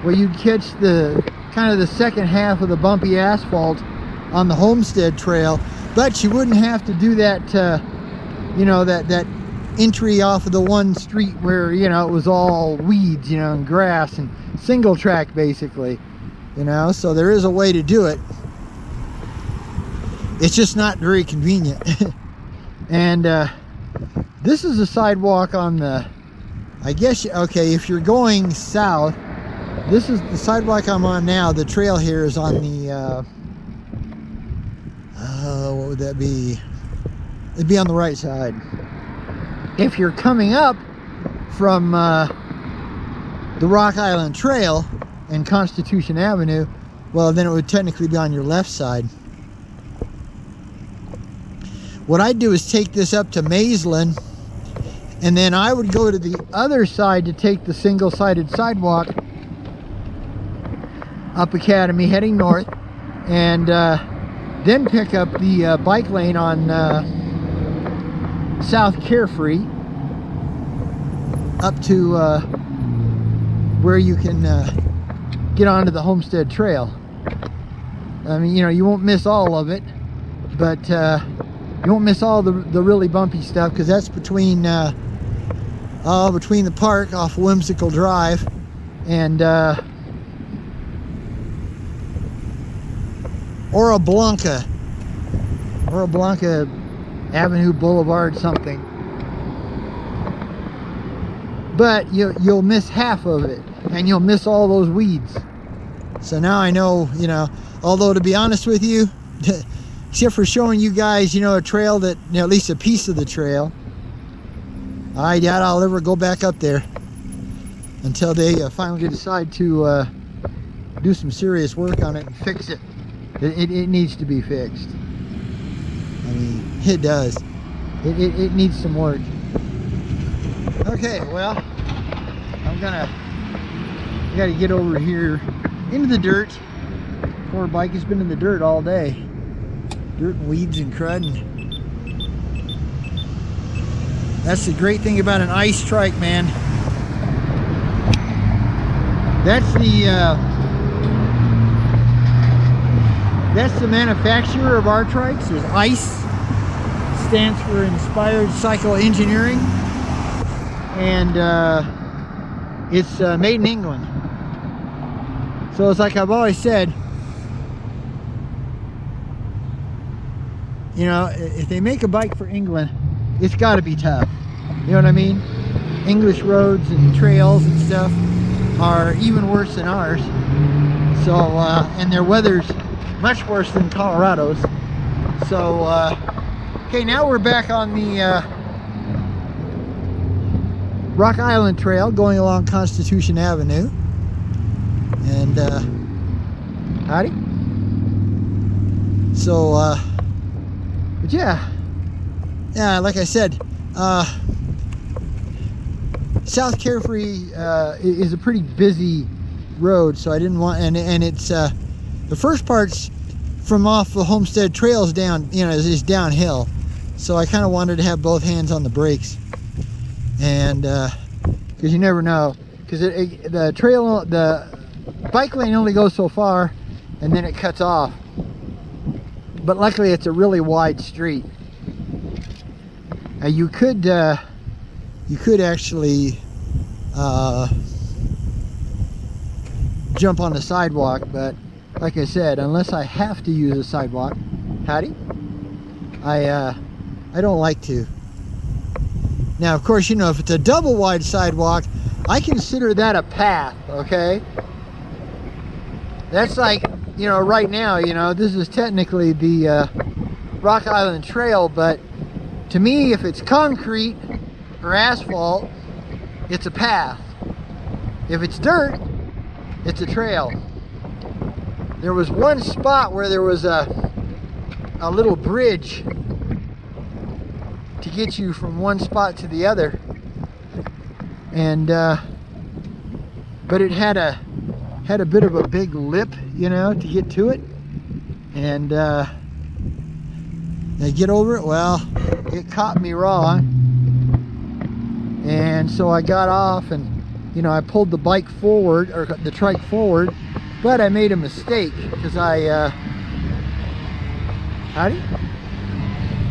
well, you'd catch the kind of the second half of the bumpy asphalt on the Homestead Trail, but you wouldn't have to do that you know, that entry off of the one street where, you know, it was all weeds, you know, and grass and single track basically, you know. So there is a way to do it. It's just not very convenient. And this is a sidewalk on the, I guess, okay, if you're going south, this is the sidewalk I'm on now. The trail here is on the, what would that be? It'd be on the right side. If you're coming up from the Rock Island Trail and Constitution Avenue, well, then it would technically be on your left side. What I'd do is take this up to Maysland, and then I would go to the other side to take the single-sided sidewalk up Academy heading north, and then pick up the bike lane on South Carefree up to where you can get onto the Homestead Trail. I mean, you know, you won't miss all of it, but you won't miss all the really bumpy stuff, because that's between the park off Whimsical Drive and Ora Blanca Avenue Boulevard something. But you'll miss half of it, and you'll miss all those weeds. So now I know, you know, although to be honest with you, except for showing you guys, you know, a trail that, you know, at least a piece of the trail, I doubt I'll ever go back up there until they finally decide to do some serious work on it and fix it. It needs to be fixed. I mean, it does. It needs some work. Okay, well, I gotta get over here into the dirt. Poor bike has been in the dirt all day. Dirt and weeds and crud. And that's the great thing about an ice trike, man. That's the manufacturer of our trikes. Is ICE. Stands for Inspired Cycle Engineering. And it's made in England. So it's like I've always said, you know, if they make a bike for England, it's got to be tough. You know what I mean? English roads and trails and stuff are even worse than ours. So, and their weather's much worse than Colorado's. So, okay, now we're back on the Rock Island Trail going along Constitution Avenue. And, howdy. So, but yeah, like I said, South Carefree is a pretty busy road, so I didn't want, and it's the first part's from off the Homestead Trails down, you know, is downhill, so I kind of wanted to have both hands on the brakes, and because you never know, because the trail, the bike lane only goes so far, and then it cuts off. But luckily, it's a really wide street. You could actually jump on the sidewalk, but like I said, unless I have to use a sidewalk, howdy, I don't like to. Now, of course, you know, if it's a double wide sidewalk, I consider that a path, okay? That's like, you know, right now, you know, this is technically the Rock Island Trail, but to me, if it's concrete or asphalt, it's a path. If it's dirt, it's a trail. There was one spot where there was a little bridge to get you from one spot to the other, and but it had a bit of a big lip, you know, to get to it, and I get over it. Well, it caught me wrong, and so I got off, and you know, I pulled the bike forward, or the trike forward, but I made a mistake because I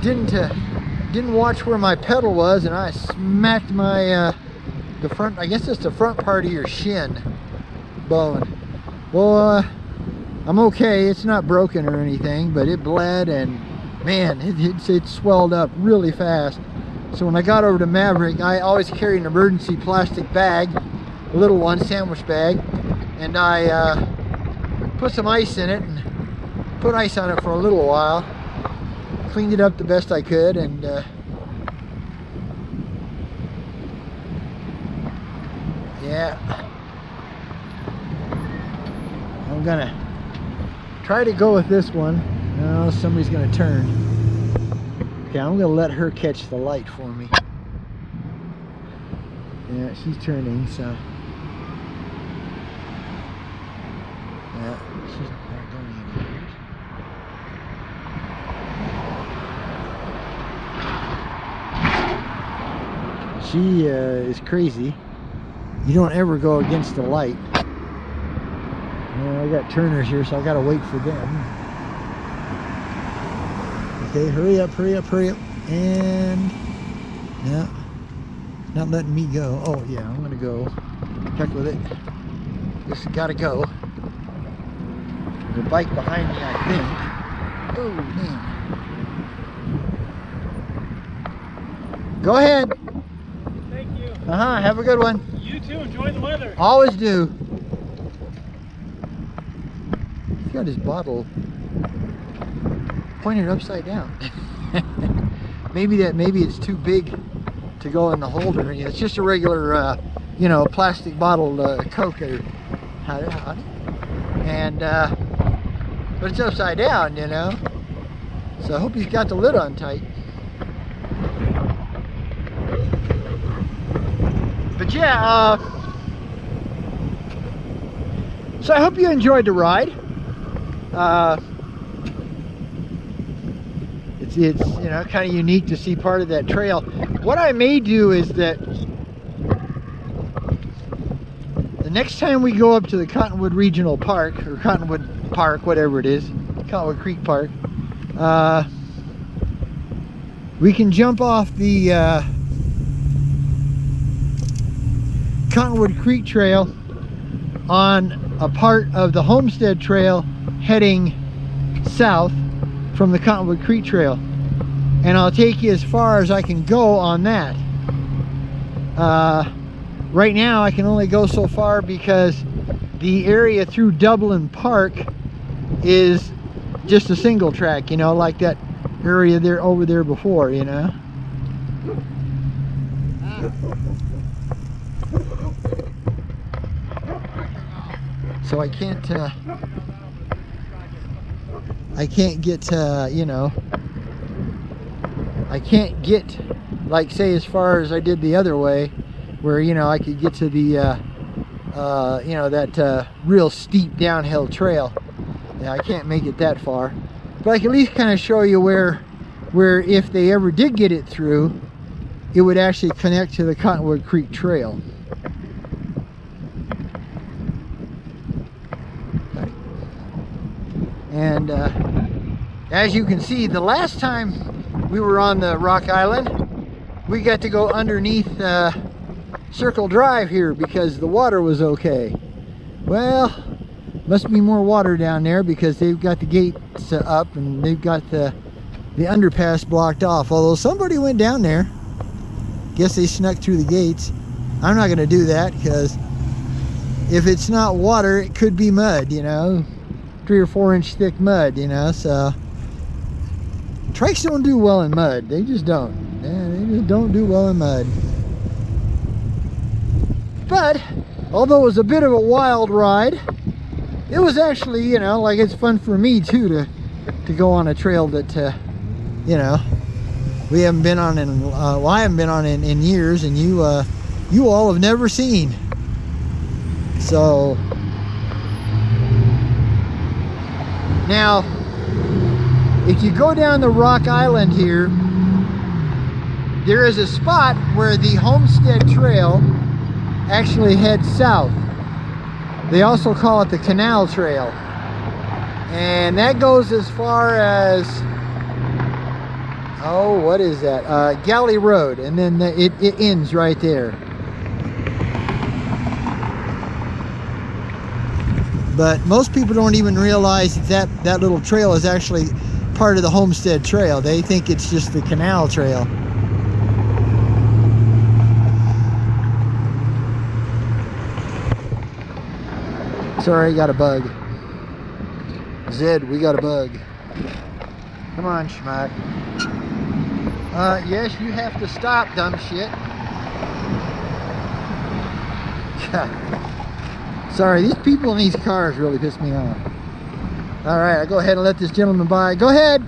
didn't watch where my pedal was, and I smacked my the front, I guess it's the front part of your shin bone. Well, I'm okay. It's not broken or anything, but it bled, and man, it swelled up really fast. So when I got over to Maverick, I always carry an emergency plastic bag, a little one, sandwich bag, and I put some ice in it and put ice on it for a little while, cleaned it up the best I could, and yeah, I'm gonna try to go with this one. No, somebody's gonna turn. Okay, I'm gonna let her catch the light for me. Yeah, she's turning, so yeah, she's not going anywhere. She is crazy. You don't ever go against the light. I got turners here, so I gotta wait for them. Okay, hurry up, hurry up, hurry up. And no, not letting me go. Oh yeah, I'm gonna go. Heck with it. Just gotta go. The bike behind me, I think. Oh man. Go ahead. Thank you. Have a good one. You too. Enjoy the weather. Always do. He's got his bottle pointed upside down. maybe it's too big to go in the holder. It's just a regular, you know, plastic bottle Coke or howdy. And but it's upside down, you know. So I hope he's got the lid on tight. But yeah, so I hope you enjoyed the ride. It's you know, kind of unique to see part of that trail. What I may do is that the next time we go up to the Cottonwood Regional Park, or Cottonwood Park, whatever it is, Cottonwood Creek Park, we can jump off the Cottonwood Creek Trail on a part of the Homestead Trail heading south from the Cottonwood Creek Trail, and I'll take you as far as I can go on that. Right now I can only go so far because the area through Dublin Park is just a single track, you know, like that area there over there before, you know. So I can't get you know, I can't get, like, say, as far as I did the other way, where, you know, I could get to the you know, that real steep downhill trail. Yeah, I can't make it that far, but I can at least kind of show you where if they ever did get it through, it would actually connect to the Cottonwood Creek Trail. And as you can see, the last time we were on the Rock Island, we got to go underneath Circle Drive here because the water was okay. Well, must be more water down there because they've got the gates up and they've got the underpass blocked off. Although somebody went down there. Guess they snuck through the gates. I'm not going to do that because if it's not water, it could be mud, you know. 3 or 4 inch thick mud, you know. So trikes don't do well in mud. They just don't. Yeah, they just don't do well in mud. But although it was a bit of a wild ride, it was actually, you know, like, it's fun for me too to go on a trail that you know, we haven't been on in well, I haven't been on in years, and you all have never seen. So now, if you go down the Rock Island here, there is a spot where the Homestead Trail actually heads south. They also call it the Canal Trail, and that goes as far as, oh, what is that? Galley Road, and then it ends right there. But most people don't even realize that little trail is actually part of the Homestead Trail. They think it's just the Canal Trail. Sorry, got a bug. Zed, we got a bug. Come on, schmuck. Yes, you have to stop, dumb shit. Sorry, these people in these cars really piss me off. Alright, I'll go ahead and let this gentleman by. Go ahead!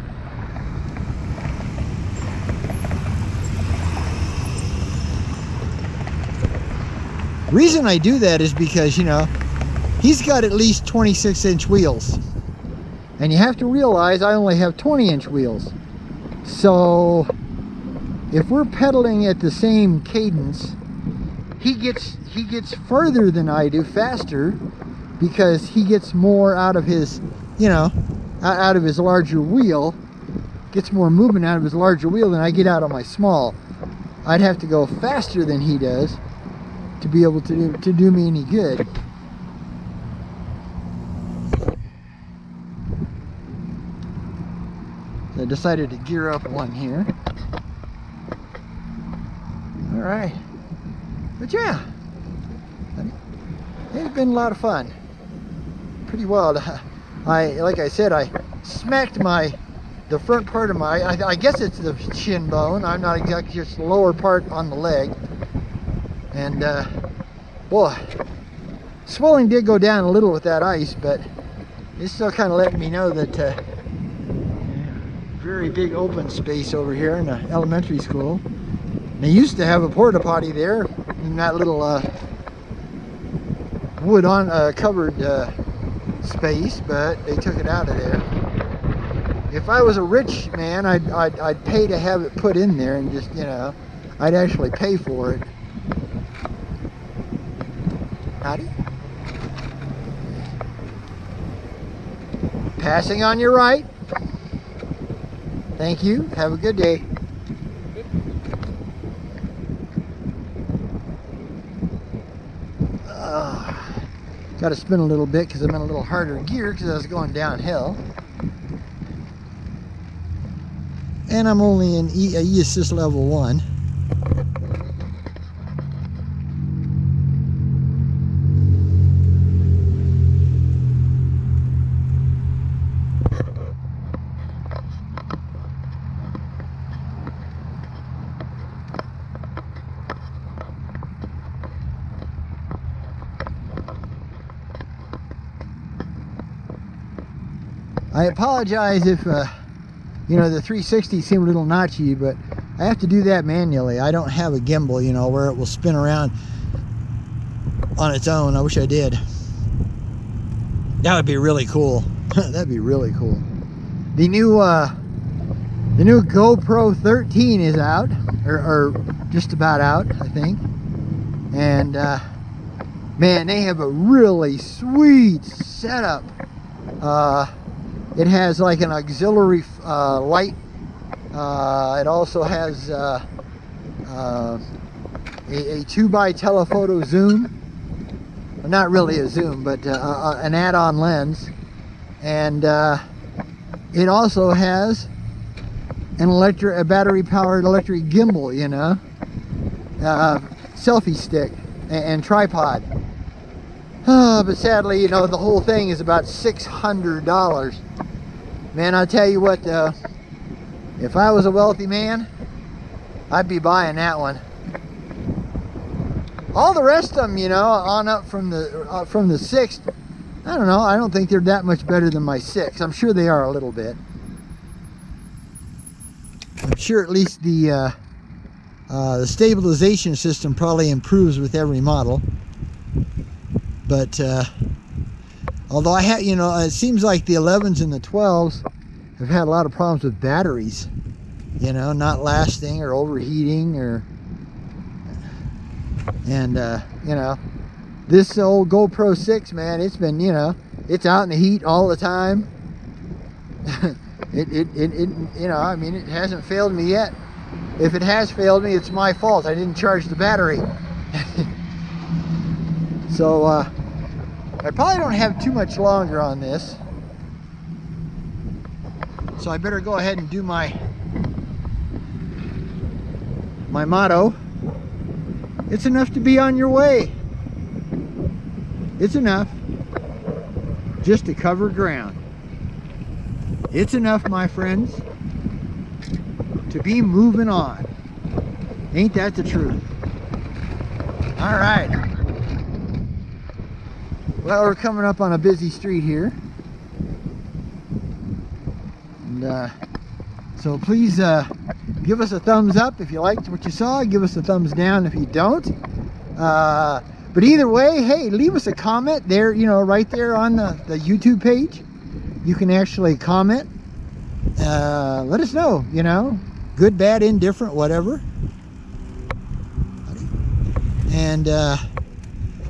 Reason I do that is because, you know, he's got at least 26-inch wheels. And you have to realize I only have 20-inch wheels. So if we're pedaling at the same cadence, he gets further than I do, faster, because he gets more out of his, out of his larger wheel, gets more movement out of his larger wheel than I get out of my small. I'd have to go faster than he does to be able to do me any good. So I decided to gear up one here. All right, but yeah, it's been a lot of fun. Pretty wild. Like I said, I smacked the front part of I guess it's the shin bone. I'm not exactly, just the lower part on the leg. And boy, swelling did go down a little with that ice, but it's still kind of letting me know that very big open space over here in the elementary school. They used to have a porta potty there in that little wood on covered space, but they took it out of there. If I was a rich man, I'd pay to have it put in there, and just, I'd actually pay for it. Howdy. Passing on your right. Thank you. Have a good day. Got to spin a little bit because I'm in a little harder gear because I was going downhill. And I'm only in E-Assist level 1. I apologize if, the 360 seemed a little notchy, but I have to do that manually. I don't have a gimbal, where it will spin around on its own. I wish I did. That would be really cool. That'd be really cool. The new GoPro 13 is out, or just about out, I think. And man, they have a really sweet setup. It has like an auxiliary light. It also has a 2x telephoto zoom. Well, not really a zoom, but an add-on lens. And it also has a battery-powered electric gimbal, selfie stick and tripod. But sadly, the whole thing is about $600. Man, I'll tell you what, though, if I was a wealthy man, I'd be buying that one. All the rest of them, on up from the 6, I don't know. I don't think they're that much better than my 6. I'm sure they are a little bit. I'm sure at least the stabilization system probably improves with every model. But although I have, it seems like the 11s and the 12s have had a lot of problems with batteries, not lasting or overheating, and this old GoPro 6, man, it's been, it's out in the heat all the time. It hasn't failed me yet. If it has failed me, it's my fault. I didn't charge the battery. So I probably don't have too much longer on this, so I better go ahead and do my motto. It's enough to be on your way. It's enough just to cover ground. It's enough, my friends, to be moving on. Ain't that the truth? All right. Well, we're coming up on a busy street here. And so please give us a thumbs up if you liked what you saw. Give us a thumbs down if you don't. But either way, hey, leave us a comment there, right there on the YouTube page. You can actually comment. Let us know, good, bad, indifferent, whatever. And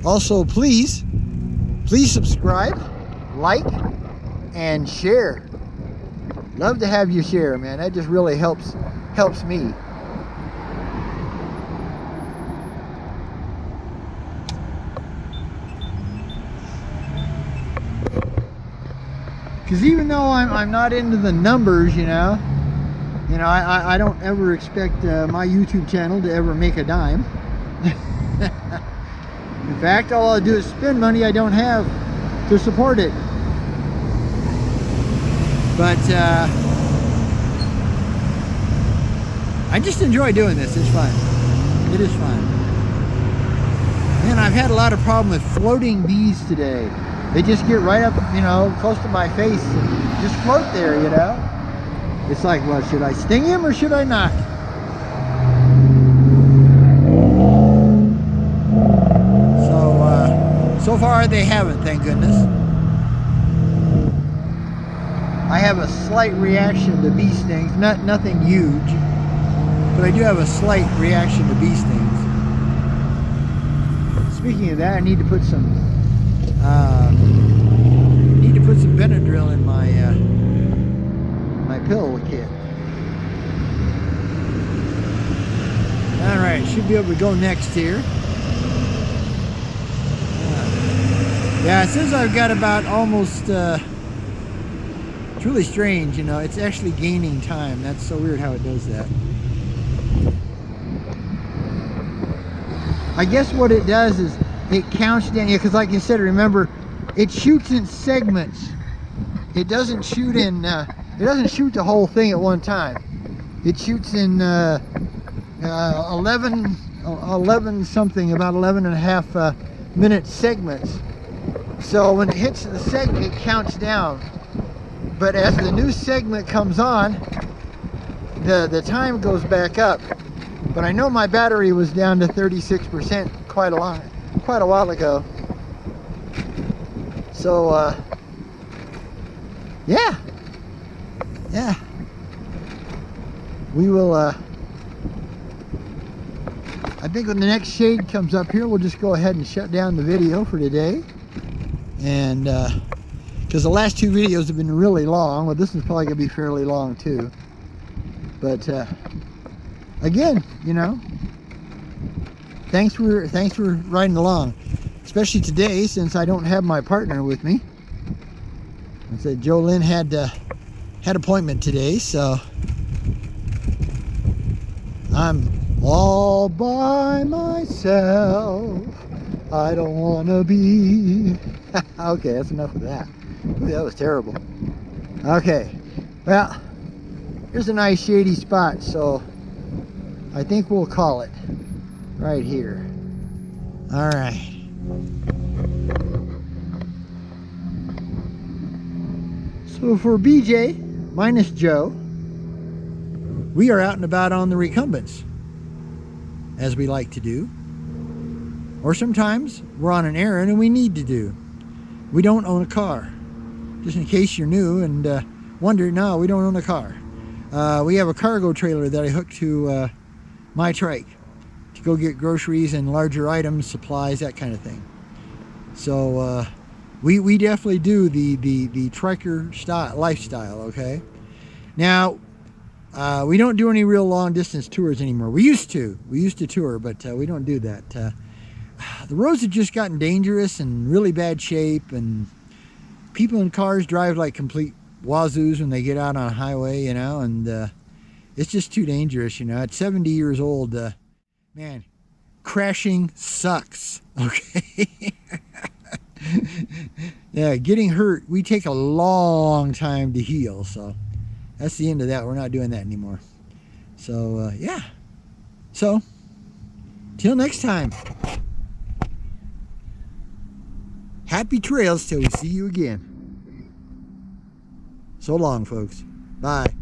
also, please subscribe, like, and share. Love to have you share, man. That just really helps me. Because even though I'm not into the numbers, you know, I don't ever expect my YouTube channel to ever make a dime. In fact, all I'll do is spend money I don't have to support it. But I just enjoy doing this. It's fun. It is fun. Man, I've had a lot of problem with floating bees today. They just get right up, you know, close to my face and just float there, you know. It's like, well, should I sting him or should I not? So far they haven't, thank goodness. I have a slight reaction to bee stings, nothing huge, but I do have a slight reaction to bee stings. Speaking of that, I need to put some Benadryl in my my pill kit. All right, should be able to go next here. Yeah, it says I've got about almost, it's really strange, you know, it's actually gaining time. That's so weird how it does that. I guess what it does is it counts down, yeah, because like you said, remember, it shoots in segments. It doesn't shoot in, it doesn't shoot the whole thing at one time. It shoots in 11 something, about 11 and a half minute segments. So when it hits the segment, it counts down. But as the new segment comes on, the time goes back up. But I know my battery was down to 36% quite a while ago. So yeah. We will I think when the next shade comes up here, we'll just go ahead and shut down the video for today. And because the last two videos have been really long, well, this is probably gonna be fairly long too. But again, you know, thanks for riding along, especially today since I don't have my partner with me. I said Jolynn had appointment today, so I'm all by myself. I don't wanna be. Okay, that's enough of that. Ooh, that was terrible. Okay, well, here's a nice shady spot, so I think we'll call it right here. All right. So for BJ minus Joe, we are out and about on the recumbents, as we like to do. Or sometimes we're on an errand and we need to do. We don't own a car. Just in case you're new and wonder, no, we don't own a car. We have a cargo trailer that I hooked to my trike to go get groceries and larger items, supplies, that kind of thing. So we definitely do the trekker lifestyle, okay? Now, we don't do any real long distance tours anymore. We used to tour, but we don't do that. The roads have just gotten dangerous and really bad shape, and people in cars drive like complete wazoos when they get out on a highway, you know, and it's just too dangerous, you know. At 70 years old, man, crashing sucks, okay? Yeah, getting hurt, we take a long time to heal, so that's the end of that. We're not doing that anymore. So, yeah. So, till next time. Happy trails till we see you again. So long, folks. Bye.